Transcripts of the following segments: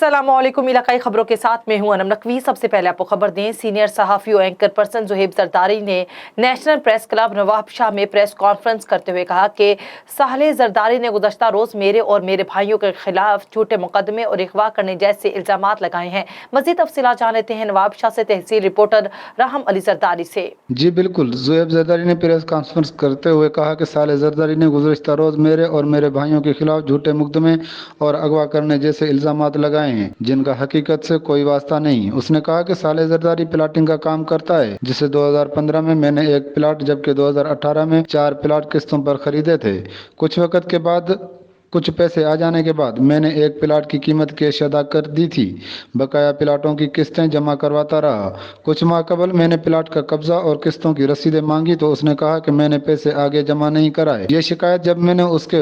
अस्सलामुअलैकुम। इलाकाई खबरों के साथ मैं हूं अनम नकवी। सबसे पहले आपको खबर दें, सीनियर सहाफ़ी और एंकर पर्सन ज़ुहैब ज़रदारी ने नेशनल प्रेस क्लब नवाबशाह में प्रेस कॉन्फ्रेंस करते हुए कहा कि सालेह ज़रदारी ने गुज़श्ता रोज़ मेरे और मेरे भाइयों के खिलाफ झूठे मुकदमे और अगवा करने जैसे इल्ज़ामात लगाए हैं। मज़ीद तफसीलात जान लेते हैं नवाबशाह से तहसील रिपोर्टर राहम अली ज़रदारी से। जी बिल्कुल, ज़ुहैब ज़रदारी ने प्रेस कॉन्फ्रेंस करते हुए कहा कि सालेह ज़रदारी ने गुज़श्ता रोज़ मेरे और मेरे भाइयों के खिलाफ झूठे मुकदमे और अगवा करने जैसे इल्ज़ामात लगाए हैं जिनका हकीकत से कोई वास्ता नहीं। उसने कहा कि सालेह ज़रदारी प्लाटिंग का काम करता है, जिसे 2015 में मैंने एक प्लाट जबकि 2018 में 4 प्लाट किस्तों पर खरीदे थे। कुछ वक़्त के बाद कुछ पैसे आ जाने के बाद मैंने एक प्लाट की कीमत कैश अदा कर दी थी। बकाया प्लाटों की किस्तें जमा करवाता रहा। कुछ माह कबल मैंने प्लाट का कब्जा और किस्तों की रसीदें मांगी तो उसने कहा कि मैंने पैसे आगे जमा नहीं कराए। ये शिकायत जब मैंने उसके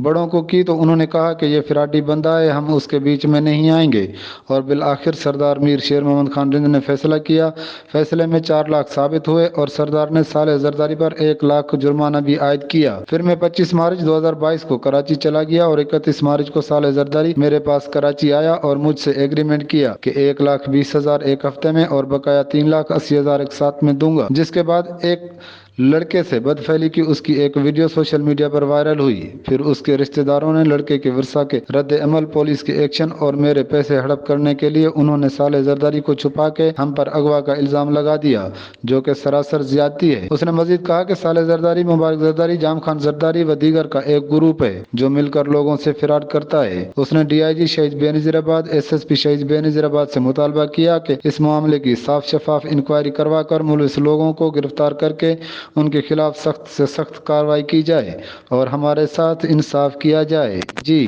बड़ों को की तो उन्होंने कहा कि ये फिराडी बंदा है, हम उसके बीच में नहीं आएंगे। और बिल आखिर सरदार मीर शेर मोहम्मद खान रिंद ने फैसला किया। फैसले में 4 लाख साबित हुए और सरदार ने सालेह ज़रदारी पर 1 लाख जुर्माना भी आयद किया। फिर मैं 25 मार्च 2022 को कराची चला गया और 31 मार्च को सालेह ज़रदारी मेरे पास कराची आया और मुझसे एग्रीमेंट किया कि 1,20,000 एक हफ्ते में और बकाया 3,80,000 एक साथ में दूंगा। जिसके बाद एक लड़के से बदफैली की उसकी एक वीडियो सोशल मीडिया पर वायरल हुई। फिर उसके रिश्तेदारों ने लड़के के वर्षा के रद्द अमल, पुलिस के एक्शन और मेरे पैसे हड़प करने के लिए उन्होंने सालेह ज़रदारी को छुपा के हम पर अगवा का इल्जाम लगा दिया, जो कि सरासर ज्यादती है। उसने मजीद कहा कि सालेह ज़रदारी, मुबारक ज़रदारी, जाम खान ज़रदारी व दीगर का एक ग्रुप है जो मिलकर लोगों से फिराड करता है। उसने DIG शहीद बेनज़ीराबाद, SSP शहीद बेनज़ीराबाद से मुतालबा किया कि इस मामले की साफ शफाफ इंक्वायरी करवा कर मुलविस लोगों को गिरफ्तार करके उनके खिलाफ सख्त से सख्त कार्रवाई की जाए और हमारे साथ इंसाफ किया जाए। जी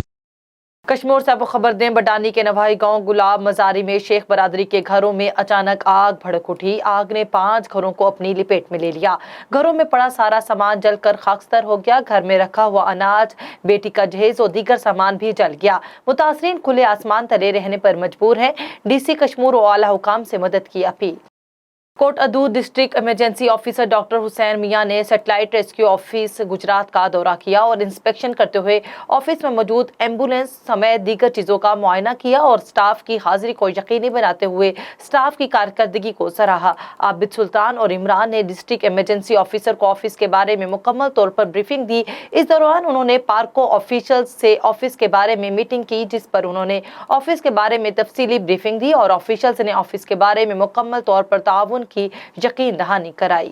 कश्मीर से आपको खबर दें, बडानी के नवाही गांव गुलाब मजारी में शेख बरादरी के घरों में अचानक आग भड़क उठी। आग ने 5 घरों को अपनी लपेट में ले लिया। घरों में पड़ा सारा सामान जलकर खाकस्तर हो गया। घर में रखा हुआ अनाज, बेटी का जहेज और दीगर सामान भी जल गया। मुतासरीन खुले आसमान तले रहने पर मजबूर हैं। DC कश्मीर और आला हुकाम से मदद की अपील। Kot Addu district emergency officer doctor Hussain Mian ने सैटेलाइट रेस्क्यू ऑफिस गुजरात का दौरा किया और इंस्पेक्शन करते हुए ऑफिस में मौजूद एम्बुलेंस समेत दीगर चीज़ों का मुआयना किया और स्टाफ की हाजिरी को यकीनी बनाते हुए स्टाफ की कारकर्दगी को सराहा। आबिद सुल्तान और इमरान ने डिस्ट्रिक्ट इमरजेंसी ऑफिसर को ऑफिस के बारे में मुकम्मल तौर पर ब्रीफिंग दी। इस दौरान उन्होंने पार्को ऑफिशियल्स से ऑफिस के बारे में मीटिंग की, जिस पर उन्होंने ऑफिस के बारे में तफसीली ब्रीफिंग दी और ऑफिशियल्स ने ऑफिस के बारे में मुकम्मल तौर पर ताउन की यकीन दहानी कराई।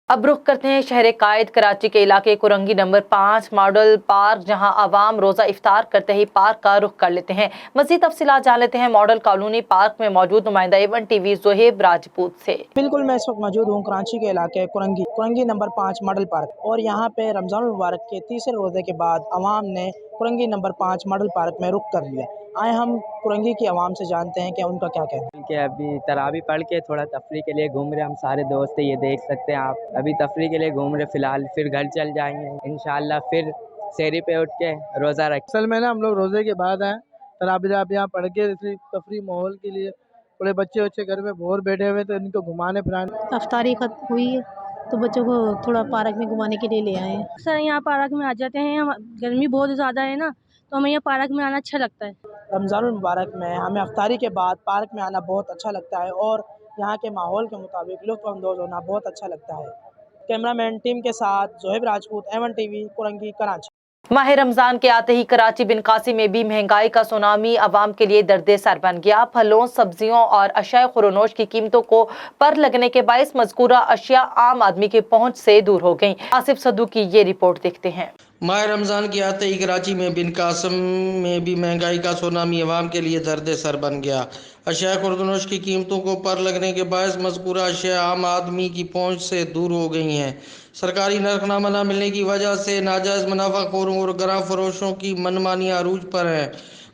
अब रुख करते हैं शहर कायद कराची के इलाके कुरंगी नंबर 5 मॉडल पार्क, जहां आवाम रोजा इफ्तार करते ही पार्क का रुख कर लेते हैं। मज़ीद तफसीलात जान लेते हैं मॉडल कॉलोनी पार्क में मौजूद नुमाइंदा A1 TV ज़ुहैब राजपूत से। बिल्कुल, मैं इस वक्त मौजूद हूँ कराची के इलाके कुरंगी नंबर 5 मॉडल पार्क और यहाँ पे रमज़ान मुबारक के तीसरे रोज़े के बाद आवाम ने कुरंगी नंबर 5 मॉडल पार्क में रुख कर लिया। आए हम कुरंगी की आवाम से जानते हैं कि उनका क्या कहना है। कि अभी तरावी पढ़ के थोड़ा तफरी के लिए घूम रहे, हम सारे दोस्त ये देख सकते हैं आप। अभी तफरी के लिए घूम रहे फिलहाल, फिर घर चल जाएंगे इंशाल्लाह, फिर सेरी पे उठ के रोज़ा रख। असल में ना हम लोग रोज़े के बाद आए तरावी आप यहाँ पढ़ के तफरी माहौल के लिए, थोड़े बच्चे घर में बोर बैठे हुए तो इनको घुमाने फिराने। अफ्तारी खत्म हुई है तो बच्चों को थोड़ा पार्क में घुमाने के लिए ले आए हैं। सर यहाँ पार्क में आ जाते हैं, हम गर्मी बहुत ज़्यादा है ना, तो हमें यहाँ पार्क में आना अच्छा लगता है। रमज़ान मुबारक में हमें अफ्तारी के बाद पार्क में आना बहुत अच्छा लगता है और यहाँ के माहौल के मुताबिक लुत्फ़ अंदोज़ होना बहुत अच्छा लगता है। कैमरामैन टीम के साथ ज़ुहैब राजपूत, A1 TV कुरंगी कराची। माह रमजान के आते ही कराची बिन कासिम में भी महंगाई का सुनामी आवाम के लिए दर्द सर बन गया। फलों, सब्जियों और अशिया खुरोनोश की कीमतों को पर लगने के बायस मज़कूरा अशिया आम आदमी की पहुंच से दूर हो गईं। आसिफ सदू की ये रिपोर्ट देखते हैं। माह रमज़ान के आते ही कराची में बिन कासिम में भी महंगाई का सुनामी अवाम के लिए दर्द सर बन गया। अशिया खुर्दनोश की कीमतों को पर लगने के बायस मज़कूरा अशिया आम आदमी की पहुंच से दूर हो गई हैं। सरकारी नरखनामा न मिलने की वजह से नाजायज़ मुनाफाखोरों और गरा फरोशों की मनमानी अरूज पर है।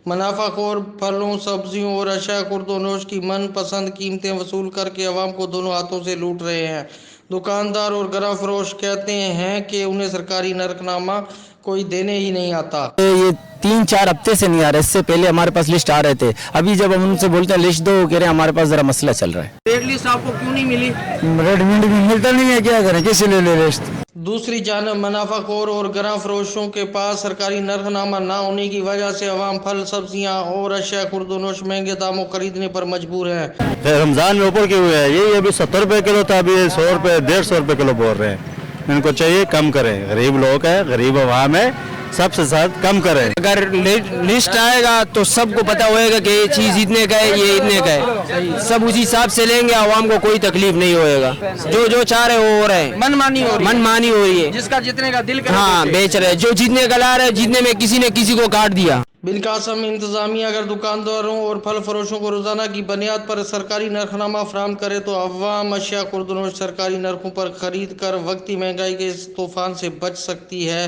मुनाफाखोर फलों, सब्जियों और अशिया खुर्दनोश की मन पसंद कीमतें वसूल करके अवाम को दोनों हाथों से लूट रहे हैं। दुकानदार और गरा फरोश कहते हैं कि उन्हें सरकारी नरखनामा कोई देने ही नहीं आता। ये 3-4 हफ्ते से नहीं आ रहा, इससे पहले हमारे पास लिस्ट आ रहे थे। अभी जब हम उनसे बोलते हैं लिस्ट दो, कह रहे हैं हमारे पास जरा मसला चल रहा है। रेट लिस्ट आपको क्यों नहीं मिली? रेट मिलता नहीं है, क्या करें, किसी ले लिस्ट। दूसरी जानब मुनाफाखोर और गरां फरोशों के पास सरकारी नरखनामा न होने की वजह से अवाम फल सब्जियां और अशिया खुर्दनोश महंगे दामों खरीदने पर मजबूर हैं। रमज़ान में ऊपर क्यों है ये अभी 70 रुपये किलो था, अभी 100 रुपये 150 रुपये किलो बोल रहे हैं। इनको चाहिए कम करें, गरीब लोग हैं, गरीब अवाम है, सबसे साथ कम करें। अगर लिस्ट आएगा तो सबको पता होएगा कि ये चीज़ इतने का है, ये इतने का है, सब उसी हिसाब से लेंगे, आवाम को कोई तकलीफ नहीं होएगा। जो चाह रहे वो हो रहे हैं, मनमानी हो रही है, जिसका जितने का दिल करे हाँ बेच रहे हैं, जो जितने का ला रहे हैं, जितने में किसी ने किसी को काट दिया। बिन कासम इंतजामिया अगर दुकानदारों और फल फरोशों को रोजाना की बुनियाद पर सरकारी नरखनामा फराम करे तो अवाम अशिया खुर्दनोश सरकारी नरखों पर खरीद कर वक्ती महंगाई के इस तूफान से बच सकती है।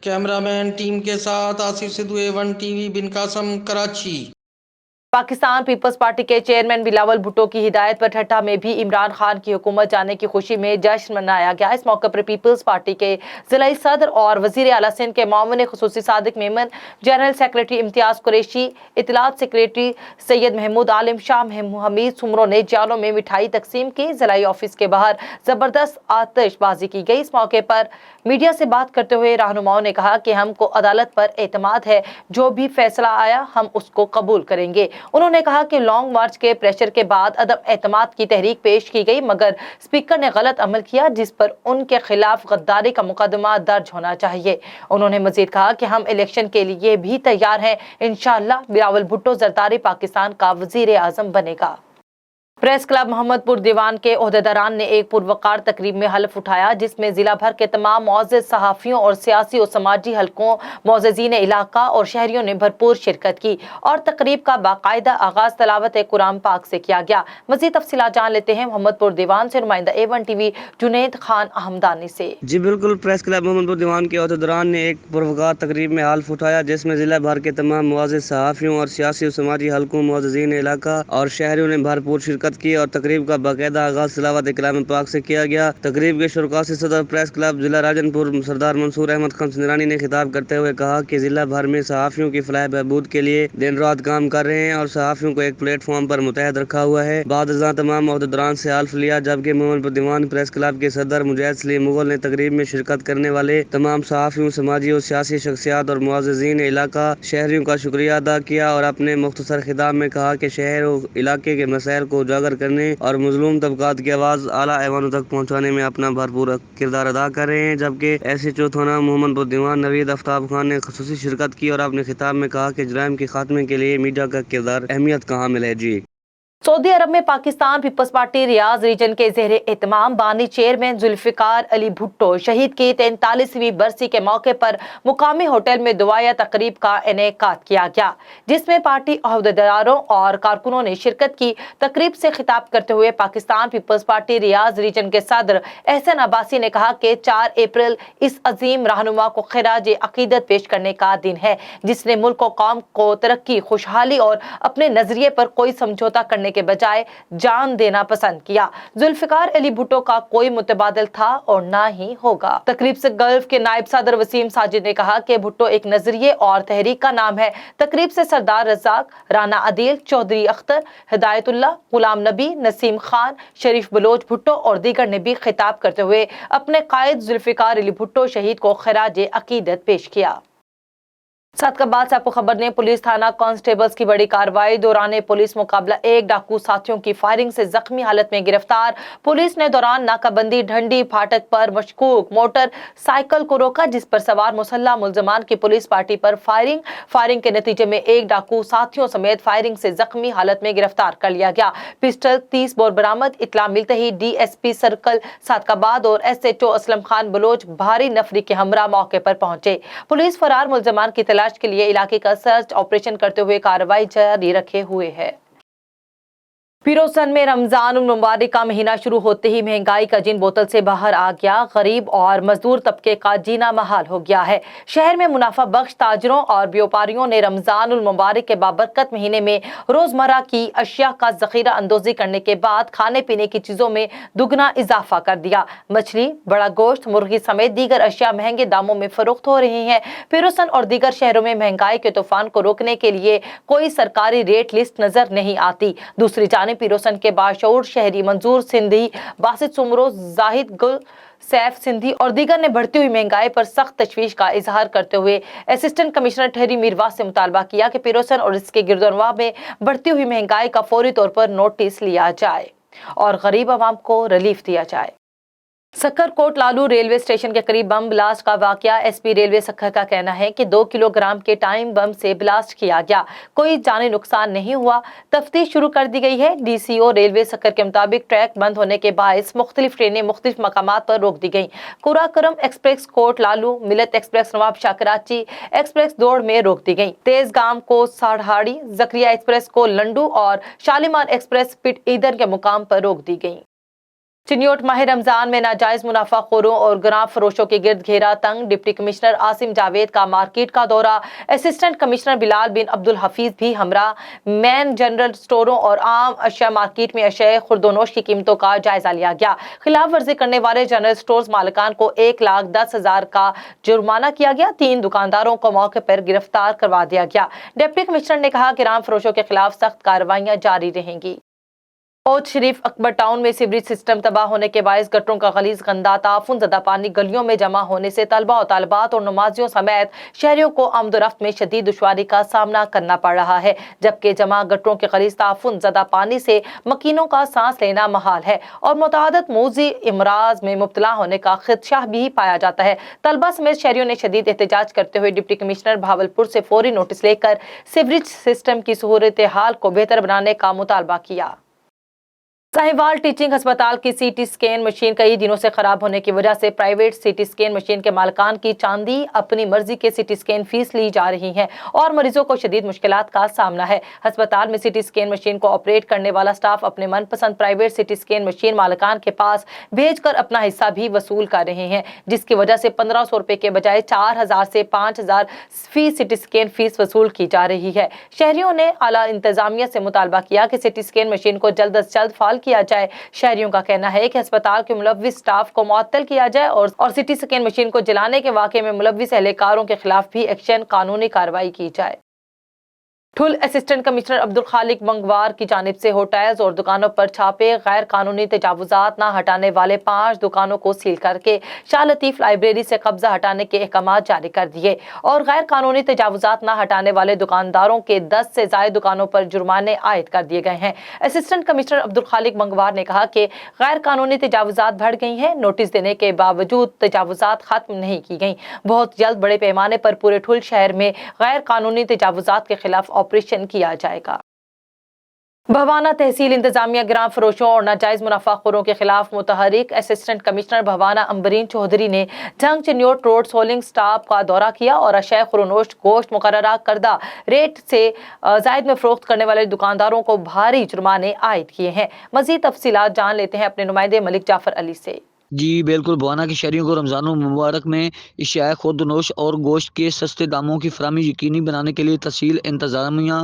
कैमरामैन टीम के साथ आसिफ सिद्धू, A1 टीवी, बिन कासम, कराची। पाकिस्तान पीपल्स पार्टी के चेयरमैन बिलावल भुट्टो की हिदायत पर ठट्टा में भी इमरान खान की हुकूमत जाने की खुशी में जश्न मनाया गया। इस मौके पर पीपल्स पार्टी के जिलाई सदर और वजीर आला सिंध के मामून खुसूसी सादिक मेमन, जनरल सेक्रेटरी इम्तियाज कुरैशी, इतलात सेक्रेटरी सैयद महमूद आलिम, शाह हमीद सुमरों ने जालों में मिठाई तकसीम की। जिलाई ऑफिस के बाहर जबरदस्त आतिशबाजी की गई। इस मौके पर मीडिया से बात करते हुए रहनुमाओं ने कहा कि हमको अदालत पर एतमाद है, जो भी फैसला आया हम उसको कबूल करेंगे। उन्होंने कहा कि लॉन्ग मार्च के प्रेशर के बाद अदम एतमाद की तहरीक पेश की गई, मगर स्पीकर ने गलत अमल किया, जिस पर उनके खिलाफ गद्दारी का मुकदमा दर्ज होना चाहिए। उन्होंने मजीद कहा कि हम इलेक्शन के लिए भी तैयार हैं। इंशाअल्लाह बिलावल भुट्टो जरदारी पाकिस्तान का वजीर आजम बनेगा। प्रेस क्लब मोहम्मदपुर दीवान के ओहदेदारान ने एक पुरवकार तकरीब में हल्फ उठाया, जिसमें जिला भर के तमाम मुअज़्ज़िज़ सहाफ़ियों और सियासी और समाजी हलकों, मुअज़्ज़िज़ीन इलाका और शहरियों ने भरपूर शिरकत की और तकरीब का बाकायदा आगाज़ तलावत कुरान पाक से किया गया। मज़ीद तफसीलात जान लेते हैं मोहम्मदपुर दीवान से नुमाइंदा A1 टीवी जुनैद खान अहमदानी से। जी बिल्कुल, प्रेस क्लब मोहम्मदपुर दीवान के ओहदेदारान ने एक पुरवकार तकरीब में हल्फ उठाया, जिसमें जिला भर के तमाम मुअज़्ज़िज़ सहाफ़ियों और सियासी और समाजी हलकों, मुअज़्ज़िज़ीन इलाका और शहरियों ने भरपूर शिरकत की और तकरीब का बाकायदा आगाज़ तिलावत कलाम पाक से किया गया। तकरीब के शुरुआत से सदर प्रेस क्लब जिला राजनपुर सरदार मंसूर अहमद खान सिंदरानी ने खिताब करते हुए कहा कि जिला भर में सहाफ़ियों की फलाह बहबूद के लिए दिन रात काम कर रहे हैं और सहाफ़ियों को एक प्लेटफॉर्म पर मुतहद रखा हुआ है। बाद तमाम ओहदेदारान से हल्फ लिया, जबकि मोहम्मदपुर दीवान प्रेस क्लब के सदर मुजाहिद सलीम मुगल ने तकरीब में शिरकत करने वाले तमाम सहाफ़ियों, समाजी और सियासी शख्सियात और मुअज़्ज़िज़ीन इलाका शहरियों का शुक्रिया अदा किया और अपने मुख्तसर खिताब में कहा कि शहर और इलाके के मसाइल को उजागर करने और मजलूम तबकात की आवाज़ आला ऐवानों तक पहुँचाने में अपना भरपूर किरदार अदा कर रहे हैं। जबकि SHO थाना मोहम्मदपुर दीवान नवीद आफ्ताब खान ने खुसूसी शिरकत की और अपने खिताब में कहा कि जराइम के खात्मे के लिए मीडिया का किरदार अहमियत का हामिल है। जी, सऊदी अरब में पाकिस्तान पीपल्स पार्टी रियाज रीजन के ज़ेरे एहतमाम बानी चेयरमैन जुल्फिकार अली भुट्टो शहीद की 43वीं बरसी के मौके पर मुकामी होटल में दुआया तकरीब का इनेकाद किया गया, जिसमें पार्टी अहदेदारों और कारकुनों ने शिरकत की। तकरीब से खिताब करते हुए पाकिस्तान पीपल्स पार्टी रियाज रीजन के सदर एहसन अब्बासी ने कहा कि 4 अप्रैल इस अजीम रहनुमा को खिराज अकीदत पेश करने का दिन है, जिसने मुल्क और कौम को तरक्की, खुशहाली और अपने नजरिए पर कोई समझौता करने के बजाय जान देना पसंद किया। जुल्फिकार अली भुट्टो का कोई मुतबादिल था और ना ही होगा। तकरीब से गल्फ के नायब सदर वसीम साजिद ने कहा कि भुट्टो एक नजरिए और तहरीक का नाम है। तकरीब से सरदार रज़ाक, राना अदील, चौधरी अख्तर, हिदायतुल्लाह, गुलाम नबी, नसीम खान, शरीफ बलोच भुट्टो और दीगर ने भी खिताब करते हुए अपने कायद जुल्फिकार अली भुट्टो शहीद को खिराज अकीदत पेश किया। साथ का बाद से आपको खबर ने पुलिस थाना कांस्टेबल्स की बड़ी कार्रवाई। दौरान पुलिस मुकाबला एक डाकू साथियों की फायरिंग से जख्मी हालत में गिरफ्तार। पुलिस ने दौरान नाकाबंदी ढंडी फाटक पर मशकूक मोटर साइकिल को रोका, जिस पर सवार मुसल्ला मुलजमान की पुलिस पार्टी पर फायरिंग के नतीजे में एक डाकू साथियों समेत फायरिंग से जख्मी हालत में गिरफ्तार कर लिया गया। पिस्टल 30 बोर बरामद। इतला मिलते ही DSP सर्कल सादकाबाद और SHO असलम खान बलोच भारी नफरी के हमरा मौके पर पहुंचे। पुलिस फरार मुलजमान की तलाश के लिए इलाके का सर्च ऑपरेशन करते हुए कार्रवाई जारी रखे हुए है। फिरोजन में रमजान मुबारक का महीना शुरू होते ही महंगाई का जिन बोतल से बाहर आ गया, गरीब और मजदूर तबके का जीना महाल हो गया है। शहर में मुनाफा बख्श ताजरों और व्यापारियों ने रमजान मुबारक के बाबरकत महीने में रोजमर्रा की अशिया का जखीरा अंदोजी करने के बाद खाने पीने की चीजों में दुगना इजाफा कर दिया। मछली, बड़ा गोश्त, मुर्गी समेत दीगर अशिया महंगे दामों में फरोख्त हो रही हैं। फिरोजन और दीगर शहरों में महंगाई के तूफान को रोकने के लिए कोई सरकारी रेट लिस्ट नजर नहीं आती। दूसरी जानिब में पीरोसन के बाशऊर शहरी मंजूर सिंधी, बासित सुमरो, जाहिद गुल, सैफ सिंधी और दीगर ने बढ़ती हुई महंगाई पर सख्त तशवीश का इजहार करते हुए असिस्टेंट कमिश्नर ठहरी मीरवास से मुतालबा किया कि पीरोसन और इसके गिरदोनवा में बढ़ती हुई महंगाई का फौरी तौर पर नोटिस लिया जाए और गरीब आवाम को रिलीफ दिया जाए। सक्खर कोट लालू रेलवे स्टेशन के करीब बम ब्लास्ट का वाकया। एसपी रेलवे सक्खर का कहना है कि 2 किलोग्राम के टाइम बम से ब्लास्ट किया गया, कोई जानी नुकसान नहीं हुआ। तफ्तीश शुरू कर दी गई है। डीसीओ रेलवे सक्खर के मुताबिक ट्रैक बंद होने के बायस मुख्तलिफ ट्रेनें मुख्तलिफ मकामात पर रोक दी गई। कुराकरम एक्सप्रेस कोट लालू, मिलत एक्सप्रेस नवाब शाह कराची एक्सप्रेस दौड़ में रोक दी गई। तेजगाम को साढ़ाड़ी, जकरिया एक्सप्रेस को लंडू और शालीमार एक्सप्रेस पिट ईदन के मुकाम पर रोक दी गई। चिन्योट माह रमजान में नाजायज मुनाफाखोरों और ग्राम फरोशों के गिर्द घेरा तंग। डिप्टी कमिश्नर आसिम जावेद का मार्केट का दौरा। असिस्टेंट कमिश्नर बिलाल बिन अब्दुल हफीज भी हमरा। मैन जनरल स्टोरों और आम अशिया मार्केट में अशिया खुर्दोनोश की कीमतों का जायजा लिया गया। खिलाफ वर्जी करने वाले जनरल स्टोर्स मालिकान को 1,10,000 का जुर्माना किया गया। 3 दुकानदारों को मौके पर गिरफ्तार करवा दिया गया। डिप्टी कमिश्नर ने कहा कि ग्राम फरोशों के खिलाफ सख्त कार्रवाइयां जारी रहेंगी। औध शरीफ अकबर टाउन में सीवरेज सिस्टम तबाह होने के बायस गटरों का गलीज गंदा ताफुन ज़दा पानी गलियों में जमा होने से तलबा और तालिबात और नमाजियों समेत शहरियों को आमदोरफ्त में शदीद दुश्वारी का सामना करना पड़ रहा है, जबकि जमा गटरों के गलीज ताफुन ज़दा पानी से मकीनों का सांस लेना महाल है और मुताअद्दिद मौजी इमराज में मुब्तला होने का खदशा भी पाया जाता है। तलबा समेत शहरियों ने शदीद एहतजाज करते हुए डिप्टी कमिश्नर भावलपुर से फौरी नोटिस लेकर सीवरेज सिस्टम की सूरत हाल को बेहतर बनाने का मुतालबा किया। साहिवाल टीचिंग अस्पताल की सीटी स्कैन मशीन कई दिनों से खराब होने की वजह से प्राइवेट सीटी स्कैन मशीन के मालिकान की चांदी अपनी मर्जी के सीटी स्कैन फीस ली जा रही है और मरीजों को शदीद मुश्किलात का सामना है। अस्पताल में सीटी स्कैन मशीन को ऑपरेट करने वाला स्टाफ अपने मनपसंद प्राइवेट सीटी स्कैन मशीन मालिकान के पास भेजकर अपना हिस्सा भी वसूल कर रहे हैं, जिसकी वजह से 1500 रुपए के बजाय 4000 से 5000 फी सीटी स्कैन फीस वसूल की जा रही है। शहरियों ने आला इंतजामिया से मुतालबा किया कि सीटी स्कैन मशीन को जल्द अज जल्द फाल किया जाए। शहरियों का कहना है कि अस्पताल के मुलव्विस स्टाफ को मुअत्तल किया जाए और सीटी स्कैन मशीन को जलाने के वाकये में मुलव्विस एहलकारों के खिलाफ भी एक्शन कानूनी कार्रवाई की जाए। ठुल असिस्टेंट कमिश्नर अब्दुल खालिक मंगवार की जानिब से होटल्स और दुकानों पर छापे। गैर कानूनी तजावुजात न हटाने वाले 5 दुकानों को सील करके शाह लतीफ लाइब्रेरी से कब्जा हटाने के अहकाम जारी कर दिए और गैर कानूनी तजावुजात न हटाने वाले दुकानदारों के 10 से ज्यादा दुकानों पर जुर्माने आयद कर दिए गए हैं। असिस्टेंट कमिश्नर अब्दुल खालिक मंगवार ने कहा कि गैर कानूनी तजावुजात बढ़ गई हैं। नोटिस देने के बावजूद तजावुजात खत्म नहीं की गई। बहुत जल्द बड़े पैमाने पर पूरे ठुल शहर में गैर कानूनी तजावुजात के खिलाफ ऑपरेशन किया जाएगा। भवाना तहसील इंतजामिया ग्राम फरोशों और नाजायज मुनाफाखोरों के खिलाफ मुतहरिक। असिस्टेंट कमिश्नर भवाना अम्बरीन चौधरी ने जंग चिन्योट रोड सोलिंग स्टाफ का दौरा किया और अशय खुरनोश गोश्त मुकर्ररा करदा रेट से जायद में फरोख्त करने वाले दुकानदारों को भारी जुर्माने आयद किए हैं। मजीद तफसीलात जान लेते हैं अपने नुमाइंदे मलिक जाफर अली से। जी बिल्कुल, भवाना के शहरियों को रमज़ान मुबारक में इशाया खुर्दनोश और गोश्त के सस्ते दामों की फराहमी यकीनी बनाने के लिए तहसील इंतजामिया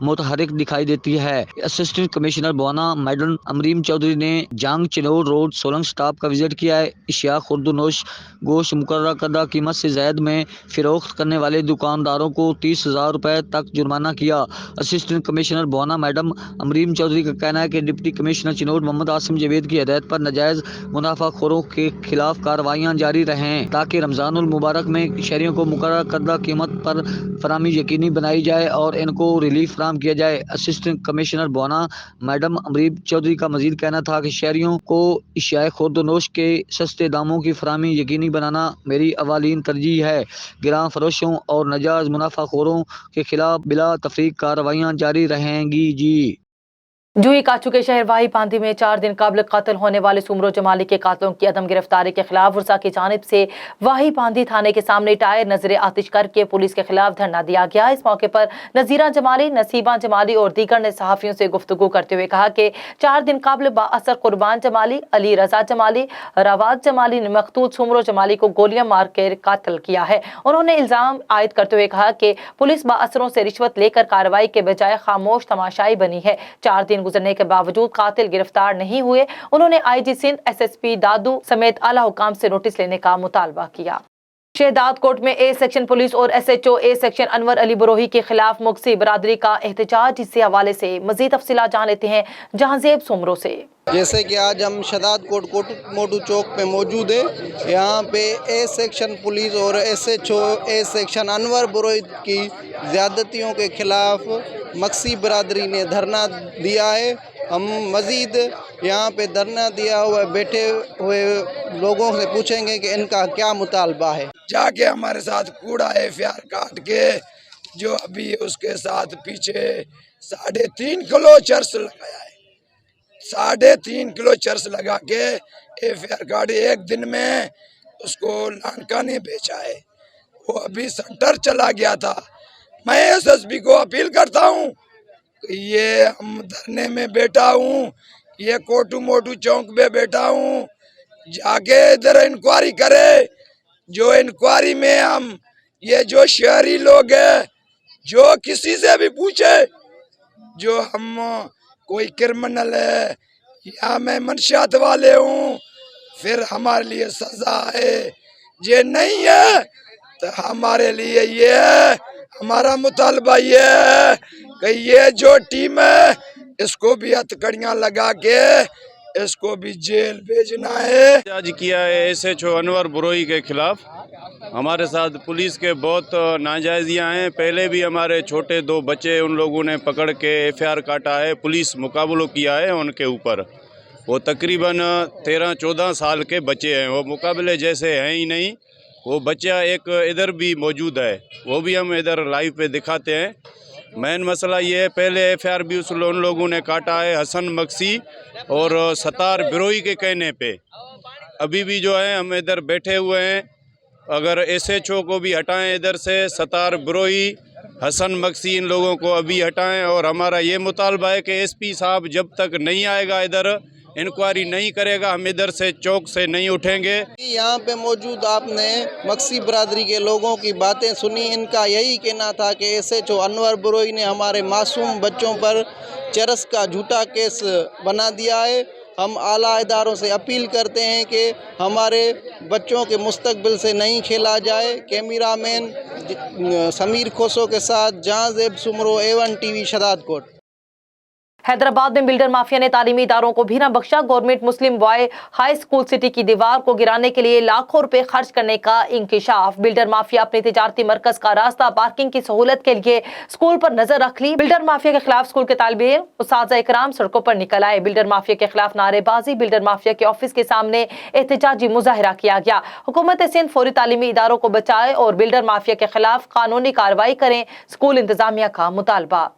मुतहरिक दिखाई देती है। Assistant commissioner Bhawana madam Amreen Chaudhry ने जंग चिनोर रोड सोलंग स्टाफ का विजिट किया है। इशाया खुर्दनोश गोश्त मुकर्रर करदा कीमत से ज़ायद में फ़रोख्त करने वाले दुकानदारों को 30,000 रुपये तक जुर्माना किया। Assistant commissioner Bhawana madam Amreen Chaudhry का कहना है कि डिप्टी कमिश्नर चिनोर मोहम्मद आसिम जावेद की हिदायत पर नाजायज़ मुनाफाखोरों के खिलाफ कार्रवाइयां जारी रहें ताकि रमजानुल मुबारक में शहरियों को मुकर्रर करदा कीमत पर फराहमी यकीनी बनाई जाए और इनको रिलीफ फराहम किया जाए। Assistant commissioner Bhawana madam Amreen Chaudhry का मजीद कहना था कि शहरियों को इशाए खुर्दनोश के सस्ते दामों की फराहमी यकीनी बनाना मेरी अवालीन तरजीह है। गिरां फरोशों और नाजायज मुनाफाखोरों के खिलाफ बिला तफरीक कार्रवाइयां जारी रहेंगी। जी जूही काचू के शहर वाही पांदी में 4 दिन कबल कत्ल होने वाले सुमरो जमाली के कातलों की अदम गिरफ्तारी के खिलाफ वर्षा की जानिब से वाही पांदी थाने के सामने टायर नजर आतिश करके पुलिस के खिलाफ धरना दिया गया। इस मौके पर नजीरा जमाली, नसीबा जमाली और दीगर ने सहाफियों से गुफ्तगू करते हुए कहा कि 4 दिन कबल बाअसर कुर्बान जमाली, अली रजा जमाली, रवाज जमाली ने मकतूल सुमरो जमाली को गोलियां मार कर कत्ल किया है। उन्होंने इल्जाम आयद करते हुए कहा कि पुलिस बाअसरों से रिश्वत लेकर कार्रवाई के बजाय खामोश तमाशाई बनी है। 4 दिन गुजरने के बावजूद कातिल गिरफ्तार नहीं हुए। उन्होंने आईजी सिंध, एसएसपी दादू समेत आला हुकाम से नोटिस लेने का मुतालबा किया। शहदाद कोट में ए सेक्शन पुलिस और SHO A section Anwar Ali Barohi के खिलाफ मुक्सी बरादरी का एहतजाज। इसी हवाले से मजीद तफसीलात जान लेते हैं जहांजेब सुमरो से। जैसे कि आज हम शहदाद कोट मोटू चौक पे मौजूद है। यहाँ पे ए सेक्शन पुलिस और SHO A section Anwar Barohi की ज़्यादतियों के खिलाफ मक्सी बरादरी ने धरना दिया है। हम मज़ीद यहाँ पे धरना दिया हुआ बैठे हुए लोगों से पूछेंगे कि इनका क्या मुतालबा है। जाके हमारे साथ कूड़ा FIR काट के जो अभी उसके साथ पीछे 3.5 किलो चर्स लगाया है, 3.5 किलो चर्स लगा के FIR काट एक दिन में उसको लांका ने बेचा है। वो अभी सेंटर चला गया था। मैं SSP को अपील करता हूँ, ये हम धरने में बैठा हूँ, ये कोटू मोटू चौक पे बैठा हूँ, जाके इधर इंक्वायरी करे। जो इंक्वायरी में हम ये जो शहरी लोग हैं, जो किसी से भी पूछे जो हम कोई क्रिमिनल है या मैं मंशियात वाले हूँ, फिर हमारे लिए सजा है। ये नहीं है तो हमारे लिए ये है, हमारा मुतालबा ये है कि ये जो टीम है इसको भी हथकड़ियाँ लगा के इसको भी जेल भेजना है। आज किया है SHO अनवर बरोही के खिलाफ। हमारे साथ पुलिस के बहुत नाजायजियाँ हैं। पहले भी हमारे छोटे 2 बच्चे उन लोगों ने पकड़ के FIR काटा है, पुलिस मुकाबलो किया है उनके ऊपर। वो तकरीबन 13-14 साल के बच्चे हैं, वो मुकाबले जैसे हैं ही नहीं। वो बच्चा एक इधर भी मौजूद है, वो भी हम इधर लाइव पे दिखाते हैं। मेन मसला ये है, पहले FIR भी उन लोगों ने काटा है हसन मक्सी और सतार बरोही के कहने पे। अभी भी जो है हम इधर बैठे हुए हैं, अगर SHO को भी हटाएं इधर से, सतार बरोही हसन मक्सी इन लोगों को अभी हटाएं। और हमारा ये मुतालबा है कि SP साहब जब तक नहीं आएगा, इधर इंक्वायरी नहीं करेगा, हम इधर से चौक से नहीं उठेंगे। यहाँ पे मौजूद आपने मक्सी बरादरी के लोगों की बातें सुनी। इनका यही कहना था कि SHO अनवर बरोही ने हमारे मासूम बच्चों पर चरस का झूठा केस बना दिया है। हम आला इदारों से अपील करते हैं कि हमारे बच्चों के मुस्तकबिल से नहीं खेला जाए। कैमरामैन समीर खोसो के साथ जहांजेब सुमरो, A1 TV शहदाद कोट। हैदराबाद में बिल्डर माफिया ने तालीमी इदारों को भी न बख्शा। गवर्नमेंट मुस्लिम बॉय हाई स्कूल सिटी की दीवार को गिराने के लिए लाखों रुपए खर्च करने का इंकिशाफ। बिल्डर माफिया अपने तिजारती मरकज का रास्ता पार्किंग की सहूलत के लिए स्कूल पर नजर रख ली। बिल्डर माफिया के खिलाफ स्कूल के तालिबे इल्म, उस्ताद इकराम सड़कों पर निकल आए। बिल्डर माफिया के खिलाफ नारेबाजी, बिल्डर माफिया के ऑफिस के सामने एहतजाजी मुजाहिरा किया गया। हुकूमत सिंध फौरी तालीमी इदारों को बचाए और बिल्डर माफिया के खिलाफ कानूनी कार्रवाई करें, स्कूल इंतजामिया का मुतालबा।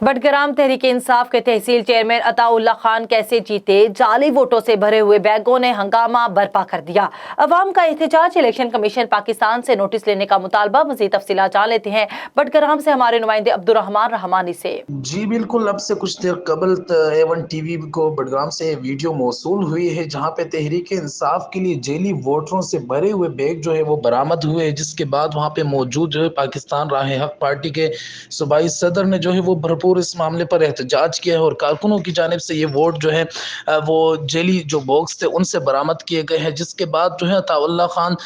बटग्राम तहरीक इंसाफ के तहसील चेयरमैन अताउल्ला खान कैसे जीते, जाली वोटों से भरे हुए बैगों ने हंगामा बर्पा कर दिया। अवाम का एहतजाज, इलेक्शन कमीशन पाकिस्तान से नोटिस लेने का मुतालबा। मजीद तफसीलात जान लेते हैं बटग्राम से हमारे नुमाइंदे अब्दुर्रहमान रहमानी से। जी बिल्कुल, अब से कुछ देर कबल A1 TV को बटग्राम से वीडियो मौसूल हुई है जहां पे तहरीक इंसाफ के लिए जेली वोटरों से भरे हुए बैग जो है वो बरामद हुए, जिसके बाद वहां पे मौजूद जो है पाकिस्तान राह हक पार्टी के सूबाई सदर ने जो है वो भरपूर इस मामले पर एहतजाज किया है और कारकुनों की जानिब से ये वोट जो है वो जेली जो बॉक्स थे उनसे बरामद किए गए हैं। जिसके बाद जो है अताउल्ला खान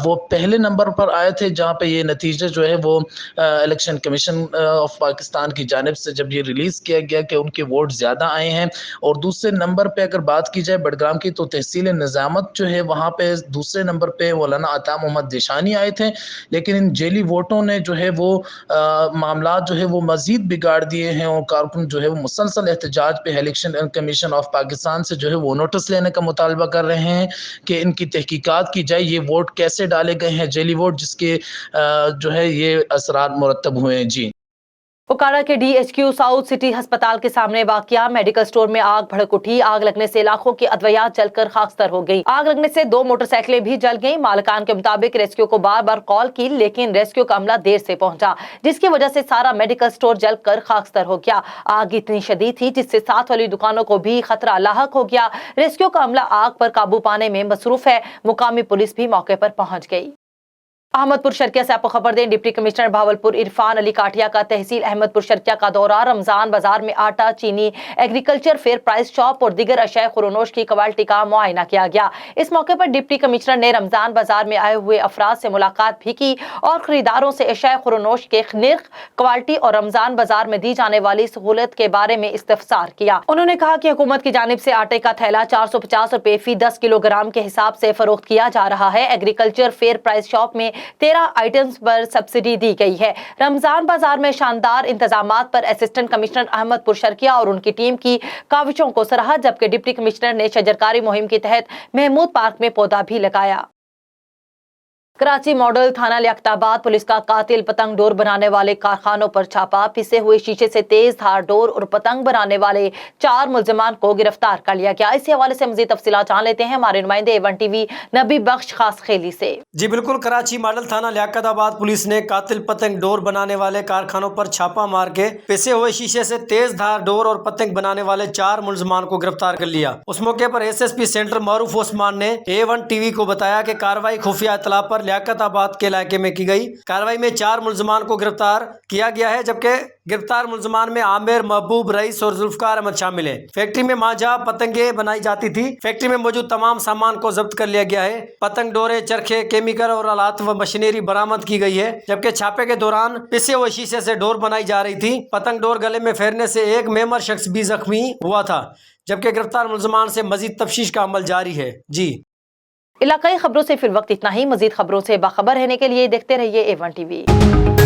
वो पहले नंबर पर आए थे, जहां पे ये नतीजे जो है वो इलेक्शन कमीशन ऑफ पाकिस्तान की जानिब से जब ये रिलीज किया गया कि उनके वोट ज्यादा आए हैं। और दूसरे नंबर पे अगर बात की जाए बडगाम की, तो तहसील निजामत जो है वहां पे दूसरे नंबर पे मौलाना अता मोहम्मद दिशानी आए थे, लेकिन इन जेली वोटों ने जो है वो मामला जो है वो मजीद बिगाड़ दिए हैं और कारकुन जो है वो मुसलसल एहतजाज पे इलेक्शन कमीशन ऑफ पाकिस्तान से जो है वो नोटिस लेने का मुतालबा कर रहे हैं कि इनकी तहकीकात की जाए, ये वोट कैसे डाले गए हैं जेली वोट, जिसके जो है ये असरात मुरतब हुए हैं। जी, उकाड़ा के DHQ साउथ सिटी अस्पताल के सामने वाकया, मेडिकल स्टोर में आग भड़क उठी। आग लगने से लाखों की अद्वियात जलकर खाकस्तर हो गई। आग लगने से 2 मोटरसाइकिलें भी जल गईं। मालिकान के मुताबिक रेस्क्यू को बार बार कॉल की, लेकिन रेस्क्यू का अमला देर से पहुंचा, जिसकी वजह से सारा मेडिकल स्टोर जलकर खाकस्तर हो गया। आग इतनी शदीद थी जिससे साथ वाली दुकानों को भी खतरा लाहक हो गया। रेस्क्यू का अमला आग पर काबू पाने में मसरूफ है। मुकामी पुलिस भी मौके पर पहुंच गई। अहमदपुर शर्किया से आपको खबर दें, डिप्टी कमिश्नर भावलपुर इरफान अली काठिया का तहसील अहमदपुर शर्किया का दौरा। रमजान बाजार में आटा, चीनी, एग्रीकल्चर फेयर प्राइस शॉप और दीगर अशाए खुरोनोश की क्वालिटी का मुआयना किया गया। इस मौके पर डिप्टी कमिश्नर ने रमजान बाजार में आए हुए अफराद से मुलाकात भी की और खरीदारों से अशाए खुरोनोश के निर्ख, क्वालिटी और रमजान बाजार में दी जाने वाली सहूलत के बारे में इस्तफसार किया। उन्होंने कहा कि हुकूमत की जानिब से आटे का थैला 450 रुपए फी 10 किलोग्राम के हिसाब से फरोख्त किया जा रहा है। एग्रीकल्चर फेयर प्राइस शॉप में 13 आइटम्स पर सब्सिडी दी गई है। रमजान बाजार में शानदार इंतजामात पर असिस्टेंट कमिश्नर अहमदपुर शर्किया और उनकी टीम की काविशों को सराहा, जबकि डिप्टी कमिश्नर ने शजरकारी मुहिम के तहत महमूद पार्क में पौधा भी लगाया। कराची मॉडल थाना लियाकताबाद पुलिस का कातिल पतंग डोर बनाने वाले कारखानों पर छापा। पिसे हुए शीशे से तेज धार डोर और पतंग बनाने वाले 4 मुलजमान को गिरफ्तार कर लिया गया। इसी हवाले से मजीद तफसीलात जान लेते हैं हमारे नुमाइंदे A1 TV नबी बख्श खास खेली से। जी बिल्कुल, कराची मॉडल थाना लियाकताबाद पुलिस ने कातिल पतंग डोर बनाने वाले कारखानों पर छापा मार के पिसे हुए शीशे से तेज धार डोर और पतंग बनाने वाले 4 मुलजमान को गिरफ्तार कर लिया। उस मौके पर SSP सेंटर मारूफ ओस्मान ने A1 TV को बताया कि कार्रवाई खुफिया इतला पर लियाकताबाद के इलाके में की गई। कार्रवाई में 4 मुलजमान को गिरफ्तार किया गया है, जबकि गिरफ्तार मुलजमान में आमिर, महबूब, रईस और जुल्फकार अहमद शामिल है। फैक्ट्री में मांझा पतंगे बनाई जाती थी। फैक्ट्री में मौजूद तमाम सामान को जब्त कर लिया गया है। पतंग डोरे, चरखे, केमिकल और आलात व मशीनरी बरामद की गई है, जबकि छापे के दौरान पिसे हुए शीशे से डोर बनाई जा रही थी। पतंग डोर गले में फेरने से एक मेमर शख्स भी जख्मी हुआ था, जबकि गिरफ्तार मुलजमान से मजीद तफ्तीश का अमल जारी है। जी, इलाकाई खबरों से फिर वक्त इतना ही। मजीद खबरों से बाखबर रहने के लिए देखते रहिए A1 TV।